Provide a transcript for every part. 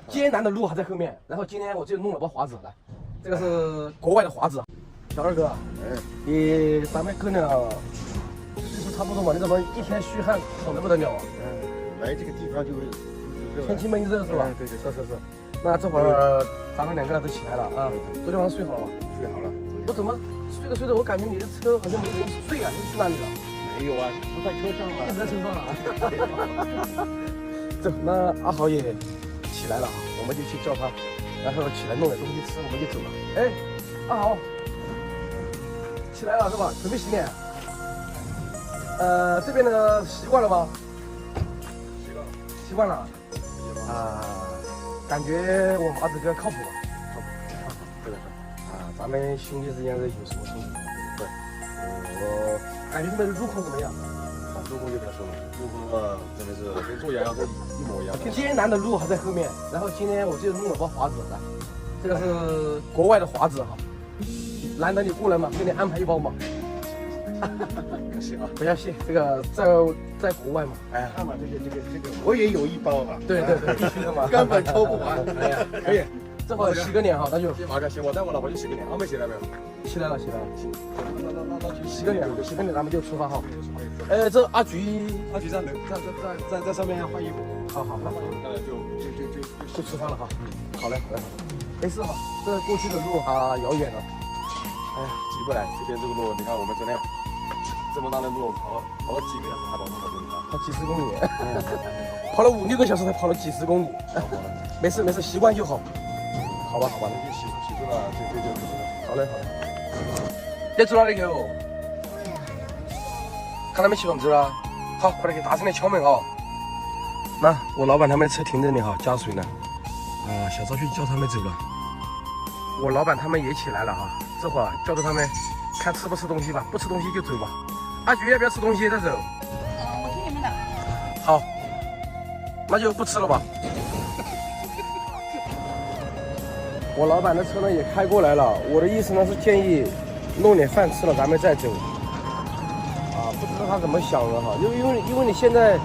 艰难的路还在后面，然后今天我就弄了包华子来，这个是国外的华子。小二哥，你咱们可能岁数差不多嘛，你怎么一天虚汗好得不得了啊？来这个地方就天气闷热是吧？对，是。那这会儿咱们两个人都起来了啊，昨天晚上睡好了吗？睡好了。我怎么睡着，我感觉你的车好像没人睡啊？你去哪里了？没有啊，不在车上了。一直在车上了。走，那阿豪也起来了啊，我们就去叫他，然后起来弄点东西吃，我们就走了。哎，阿豪，起来了是吧？准备洗脸。这边的习惯了吗？习惯了。感觉我麻子哥靠谱吧？靠谱。对的。咱们兄弟之间是有什么冲突？对。我感觉这边的入口怎么样？入口就别说了，入口真的是跟做羊肉一模一样。艰难的路还在后面，然后今天我就弄了包华子来，这个是国外的华子哈，难得你过来嘛，给你安排一包嘛。行啊，不要谢，这个在国外嘛，哎，看嘛，这个，我也有一包啊。对，必须的嘛，根本抽不完。哎呀，可以，这会儿洗个脸哈，那就马上行，我带我老婆去洗个脸，阿妹洗了没有？起来了。那去洗个脸，咱们就出发哈。这阿菊在上面换衣服。好，就出发了哈。好嘞。没事哈，这过去的路遥远了。哎呀，急不来，这边这个路，你看我们昨天这么大的路跑了几个小时才跑那么多地方，跑几十公里，跑了5、6个小时才跑了几十公里。没事，习惯就好。好吧，那就洗住了，就。好嘞。你走哪里去哦？看他们起床走了。好，快点给大声点敲门啊！那我老板他们的车停这里哈，加水呢。小赵去叫他们走了。我老板他们也起来了哈，这会儿叫着他们看吃不吃东西吧，不吃东西就走吧。阿菊要不要吃东西再走？我听你们的。好，那就不吃了吧。我老板的车呢也开过来了，我的意思呢是建议弄点饭吃了咱们再走。不知道他怎么想的哈，因为你现在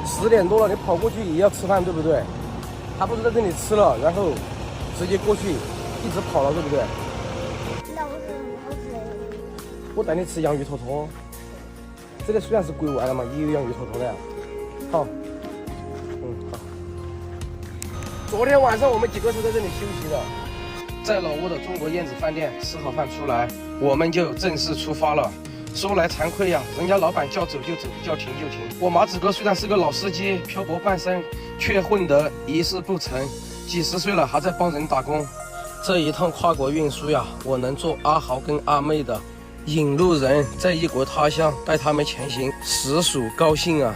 10点多了，你跑过去也要吃饭，对不对？他不是在这里吃了，然后直接过去一直跑了，对不对？那我是我带你吃洋芋坨坨，这个虽然是国外的嘛，也有洋芋坨坨的呀。好，好。昨天晚上我们几个是在这里休息的，在老挝的中国燕子饭店吃好饭出来，我们就正式出发了。说来惭愧呀，人家老板叫走就走，叫停就停。我马子哥虽然是个老司机，漂泊半生，却混得一事不成，几十岁了还在帮人打工。这一趟跨国运输呀，我能做阿豪跟阿妹的引路人，在异国他乡带他们前行，实属高兴啊！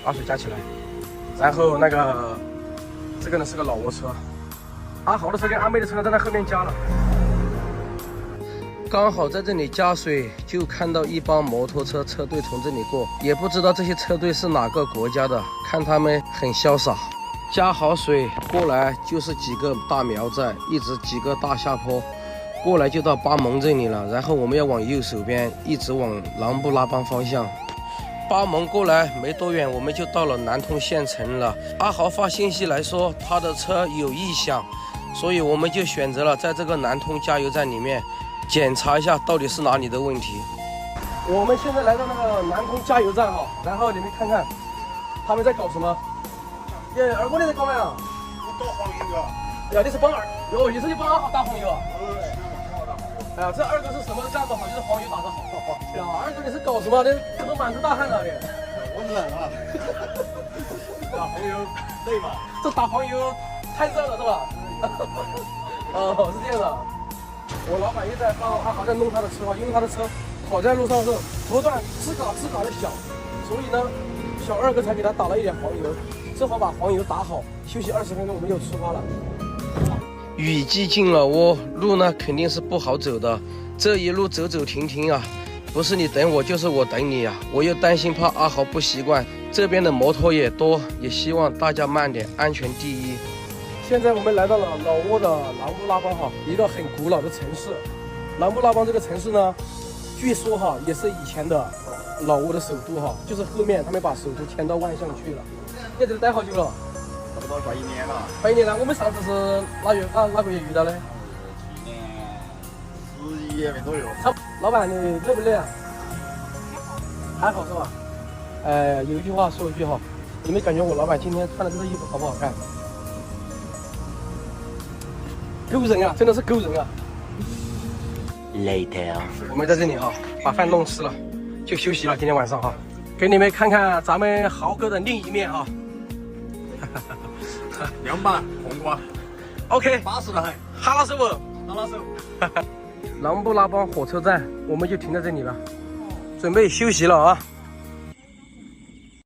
把水加起来，然后这个呢是个老挝车，阿豪的车跟阿妹的车在那后面加了，刚好在这里加水，就看到一帮摩托车车队从这里过，也不知道这些车队是哪个国家的，看他们很潇洒。加好水过来就是几个大苗寨，一直几个大下坡，过来就到巴盟这里了，然后我们要往右手边一直往琅布拉邦方向。巴盟过来没多远，我们就到了南通县城了。阿豪发信息来说他的车有异响，所以我们就选择了在这个南通加油站里面检查一下到底是哪里的问题。我们现在来到那个南通加油站哈，然后你们看看他们在搞什么。二哥你在搞咩啊？我倒黄油啊！呀，你是帮有意思，你帮阿豪打黄油啊？哎呀，这二哥是什么干得好，就是黄油打得好。呀，二哥你是搞什么？你怎么满头大汗的你？我冷啊！打黄油累吗？这打黄油太热了是吧？哦，是这样的。我老板也在帮阿豪在弄他的车，因为他的车跑在路上是不断吱嘎吱嘎的响，所以呢，小二哥才给他打了一点黄油。这会儿把黄油打好，休息20分钟，我们又出发了。雨季进了窝，路呢肯定是不好走的，这一路走走停停啊，不是你等我就是我等你呀，我又担心怕阿豪不习惯，这边的摩托也多，也希望大家慢点，安全第一。现在我们来到了老挝的琅勃拉邦哈，一个很古老的城市。琅勃拉邦这个城市呢，据说哈也是以前的老挝的首都哈，就是后面他们把首都迁到万象去了。你在这待好久了？差不多快1年了。快1年了。我们上次是哪个月遇到的？去年11月份左右。老板，你累不累啊？还好是吧？有一句话说一句哈，你们感觉我老板今天穿的这个衣服好不好看？狗人啊，真的是狗人啊 Later， 我们在这里哈，把饭弄吃了，就休息了。今天晚上哈，给你们看看咱们豪哥的另一面哈。凉拌黄瓜 OK， ，巴适的很，哈拉手不？拿拿手。琅勃拉邦火车站，我们就停在这里了，准备休息了啊。